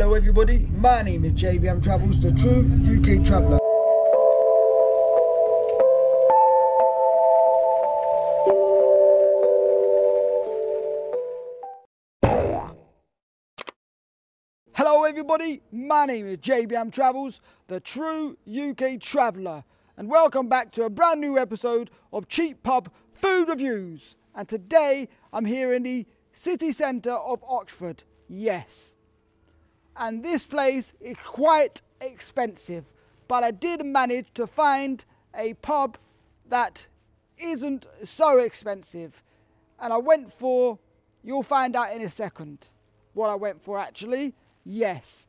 Hello everybody, my name is JBM Travels, the true UK traveller. Hello everybody, my name is JBM Travels, the true UK traveller, and welcome back to a brand new episode of Cheap Pub Food Reviews. And today I'm here in the city centre of Oxford, yes. And this place is quite expensive, but I did manage to find a pub that isn't so expensive. And I went for, you'll find out in a second what I went for actually, yes.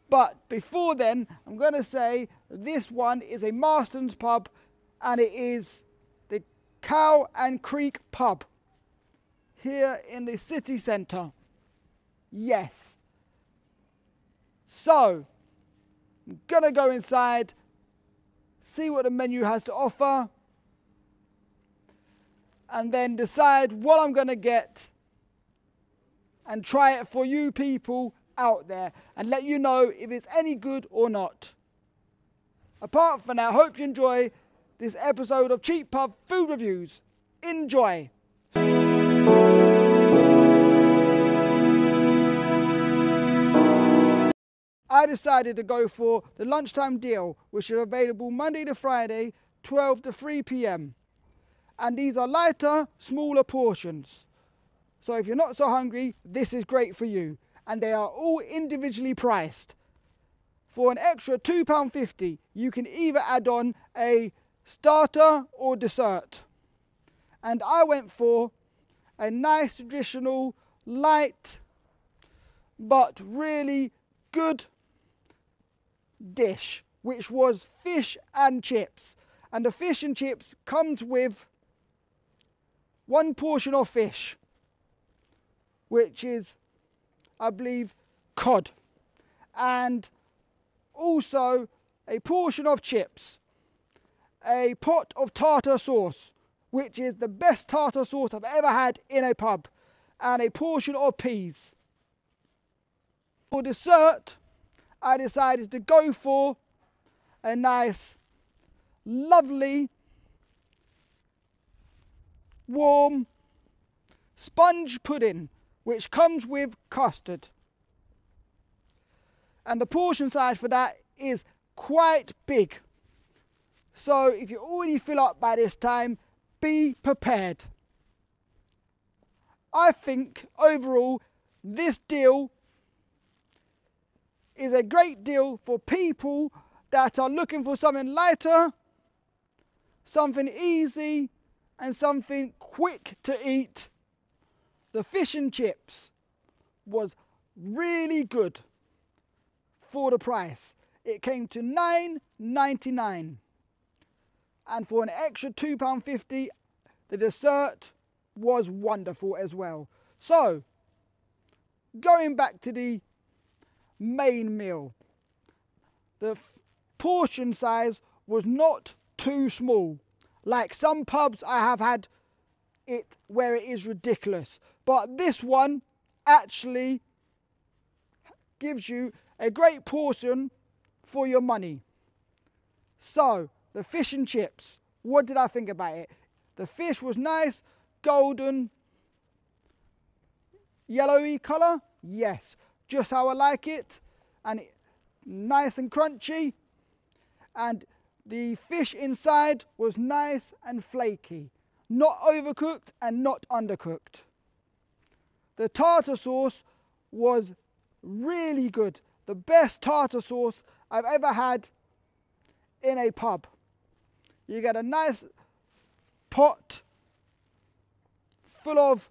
But before then, I'm going to say this one is a Marston's pub, and it is the Cow and Creek pub here in the city centre, yes. So, I'm going to go inside, see what the menu has to offer, and then decide what I'm going to get and try it for you people out there and let you know if it's any good or not. Apart from that, I hope you enjoy this episode of Cheap Pub Food Reviews. Enjoy! I decided to go for the lunchtime deal, which is available Monday to Friday, 12 to 3 p.m. And these are lighter, smaller portions. So if you're not so hungry, this is great for you. And they are all individually priced. For an extra £2.50, you can either add on a starter or dessert. And I went for a nice traditional, light, but really good dish, which was fish and chips. And the fish and chips comes with one portion of fish, which is, I believe, cod, and also a portion of chips, a pot of tartar sauce, which is the best tartar sauce I've ever had in a pub, and a portion of peas. For dessert, I decided to go for a nice, lovely, warm sponge pudding, which comes with custard. And the portion size for that is quite big. So if you already fill up by this time, be prepared. I think overall this deal is a great deal for people that are looking for something lighter, something easy, and something quick to eat. The fish and chips was really good for the price. It came to £9.99. And for an extra £2.50, the dessert was wonderful as well. So, going back to the main meal, the portion size was not too small. Like some pubs I have had it where it is ridiculous. But this one actually gives you a great portion for your money. So, the fish and chips, what did I think about it? The fish was nice, golden, yellowy colour, yes, just how I like it, and nice and crunchy, and the fish inside was nice and flaky, not overcooked and not undercooked. The tartar sauce was really good, the best tartar sauce I've ever had in a pub. You get a nice pot full of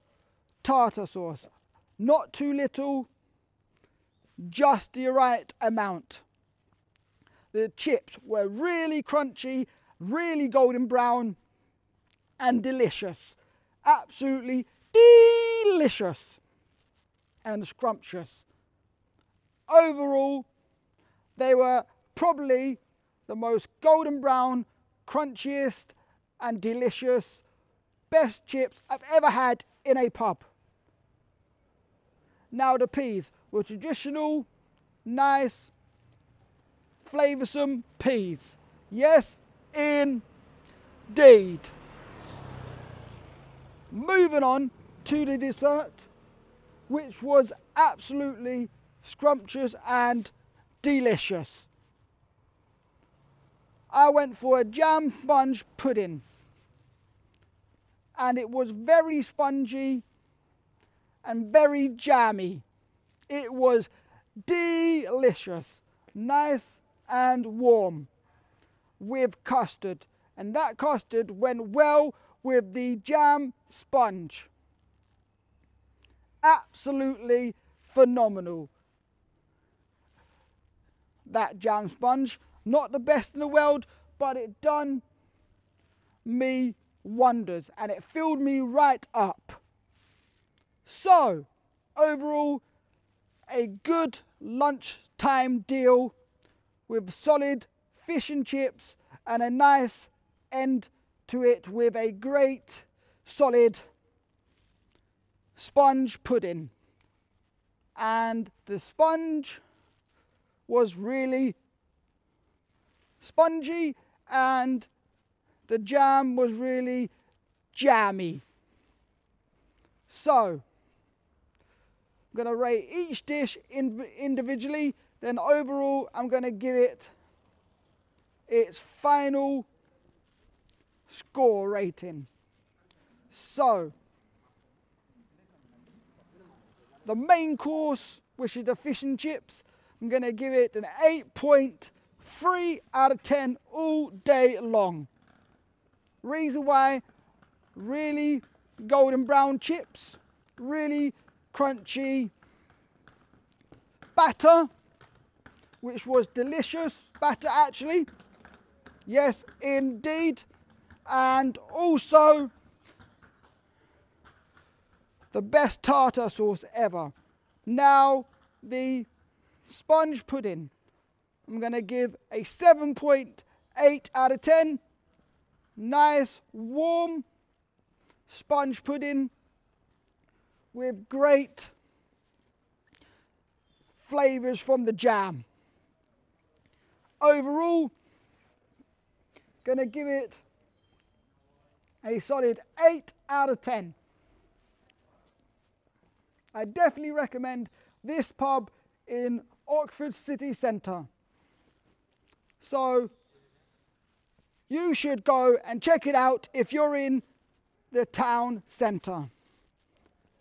tartar sauce, not too little, just the right amount. The chips were really crunchy, really golden brown, and delicious. Absolutely delicious and scrumptious. Overall, they were probably the most golden brown, crunchiest and delicious, best chips I've ever had in a pub. Now the peas were traditional, nice, flavoursome peas. Yes, indeed. Moving on to the dessert, which was absolutely scrumptious and delicious. I went for a jam sponge pudding, and it was very spongy and very jammy. It was delicious, nice and warm with custard, and that custard went well with the jam sponge. Absolutely phenomenal. That jam sponge, not the best in the world, but it done me wonders and it filled me right up. So, overall, a good lunchtime deal with solid fish and chips and a nice end to it with a great solid sponge pudding. And the sponge was really spongy and the jam was really jammy. So, I'm going to rate each dish individually, then overall I'm going to give it its final score rating. So, the main course, which is the fish and chips, I'm going to give it an 8.3 out of 10 all day long. Reason why, really golden brown chips, really crunchy batter, which was delicious batter actually. Yes, indeed. And also the best tartar sauce ever. Now, the sponge pudding, I'm going to give a 7.8 out of 10. Nice, warm sponge pudding with great flavours from the jam. Overall, going to give it a solid 8 out of 10. I definitely recommend this pub in Oxford City Centre. So you should go and check it out if you're in the town centre.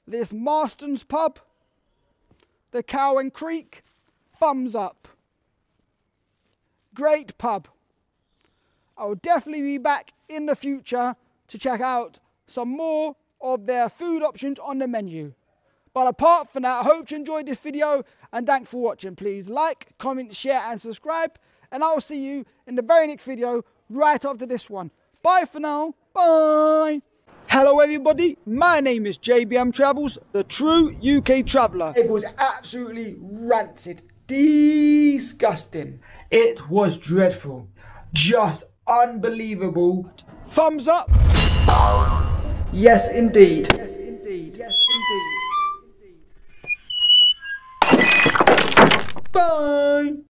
This Marston's pub, the Cow and Creek, thumbs up. Great pub. I will definitely be back in the future to check out some more of their food options on the menu. But apart from that, I hope you enjoyed this video and thanks for watching. Please like, comment, share and subscribe. And I'll see you in the very next video right after this one. Bye for now. Bye. Hello everybody, my name is JBM Travels, the true UK traveller. It was absolutely rancid, disgusting. It was dreadful, just unbelievable. Thumbs up. Yes indeed. Yes indeed. Yes indeed. Bye.